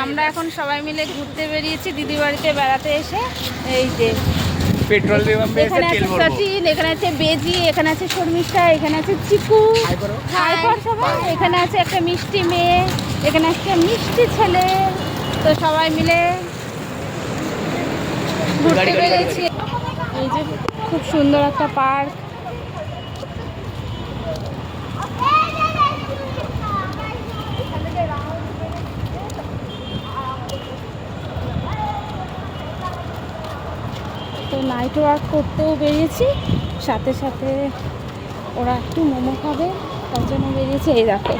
আমরা এখন সবাই মিলে ঘুরতে বেরিয়েছি দিদি বাড়িতে বেড়াতে এসে। এই যে পেট্রোল পাম্পে এসে এখানে তেল আছে ভরবো। সচিন, এখানে আছে বেজি, এখানে আছে শর্মিষ্ঠা, এখানে আছে চিকু, হাই কর সবাই। এখানে আছে একটা মিষ্টি মেয়ে, এখানে একটা মিষ্টি ছেলে। তো সবাই মিলে ঘুরতে বেরিয়েছি। এই যে খুব সুন্দর একটা পার্ক। তো নাইট ওয়াক করতেও বেরিয়েছি, সাথে সাথে ওরা একটু মোমো খাবে তার জন্য বেরিয়েছি। এই দেখো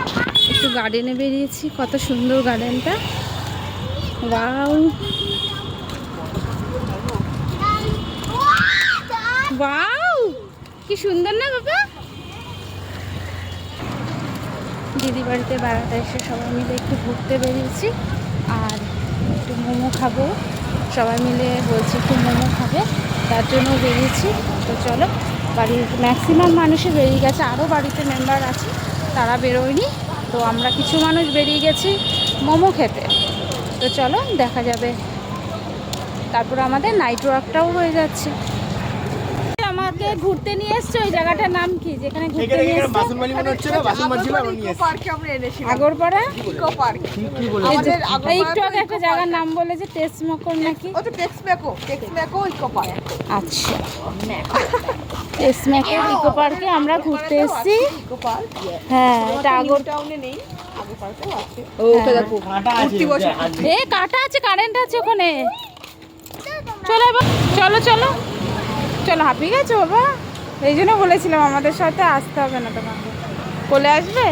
একটু গার্ডেনে বেরিয়েছি, কত সুন্দর গার্ডেনটা। ওয়াও ওয়াও কি সুন্দর না বাবা। দিদি বাড়িতে বেড়াতে এসে সবাই মিলে একটু ঘুরতে বেরিয়েছি আর একটু মোমো খাবো। সবাই মিলে বলছি একটু মোমো খাবে, তার জন্য বেরিয়েছি। তো চলো, বাড়ির ম্যাক্সিমাম মানুষই বেরিয়ে গেছে, আরও বাড়িতে মেম্বার আছে তারা বেরোয়নি। তো আমরা কিছু মানুষ বেরিয়ে গেছি মোমো খেতে। তো চলো দেখা যাবে, তারপর আমাদের নাইট ওয়াকটাও হয়ে যাচ্ছে। আমাকে ঘুরতে নিয়ে এসছে, ওই জায়গাটার নাম কি যেখানে ঘুরতে নিয়ে এসছে? বাসনমালি মনে হচ্ছে না, বাসনমালি ছিল আমরা নিয়ে এসেছি। Agarpara eco park. কি বলে আমাদের একটু আগে একটা জায়গার নাম বলে যে টেস্টমকর নাকি। ও তো টেক্সমেকো ইকো পার্ক। আচ্ছা, টেস্টমেকর ইকো পার্কে আমরা ঘুরতে এসেছি। ইকো পার্ক হ্যাঁ, এটা আগর টাউনে নেই, আগে পার্কেও আছে। ওকে দেখো কাঁটা আছে এ কাটা আছে, কারেন্ট আছে ওখানে। চলো এবার, চলো চলো চলো। হাঁপিয়ে গেছো বাবা? এই জন্য বলেছিলাম আমাদের সাথে আসতে হবে না, তোমাকে কোলে আসবে।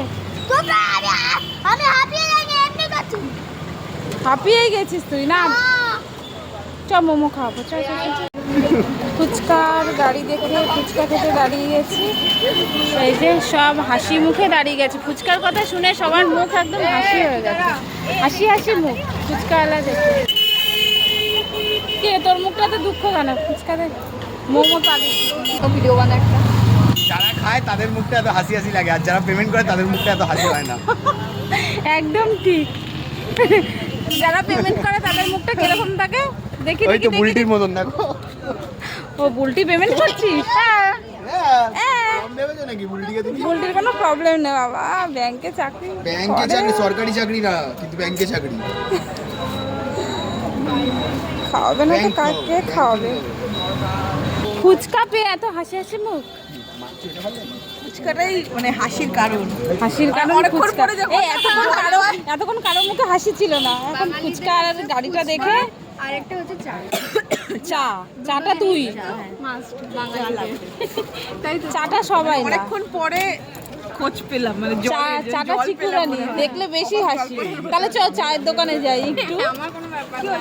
হাঁপিয়ে গেছিস তুই না? চ মোমো খাবো, চ চ চ। ফুচকার গাড়ি দেখে ফুচকা খেতে দাঁড়িয়ে গেছি। এই যে সব হাসি মুখে দাঁড়িয়ে গেছে, ফুচকার কথা শুনে সবার মুখ একদম হাসি হয়ে গেছে, হাসি হাসি মুখ ফুচকাওয়ালা দেখে। কে তোর মুখটা তো দুঃখ কেন? ফুচকা দেখ, মোমো পাবি। ভিডিও বানা একটা। যারা খায় তাদের মুখটা এত হাসি হাসি লাগে, আর যারা পেমেন্ট করে তাদের মুখটা এত হাসি হয় না। একদম ঠিক। যারা পেমেন্ট করে তাদের মুখটা কিরকম থাকে দেখি ওই দেখি তো দেখি। বুলটির মতন দেখো। ও বুলটি পেমেন্ট করছিস? কম ভেবেছো নাকি বুলটিকে দেখি? বুলটির কোনো প্রবলেম নেই বাবা, ব্যাংকে চাকরি ব্যাংকে করে। চাকরি, সরকারি চাকরি না কিন্তু ব্যাংকে চাকরি। খাওয়াবে না তো কাকে খাওয়াবে? ফুচকা পেয়ে এত হাসি হাসি মুখ? ফুচকাটাই মানে হাসির কারণ। হাসির কারণ অনেকক্ষণ ফুচকা। পরে যখন এই এতক্ষণ কারো মুখে হাসি ছিল না, এখন ফুচকা আর গাড়িটা দেখে। আরেকটা হচ্ছে চা। চাটা তুই, মাস্ট বাঙালি। তাই তো চাটা সবাই না। অনেকক্ষণ পরে খোঁজ পেলাম, মানে চাটা চিকুরানি দেখলে বেশি হাসি। তাহলে চল চায়ের দোকানে যাই একটু। আমার কোনো ব্যাপার না।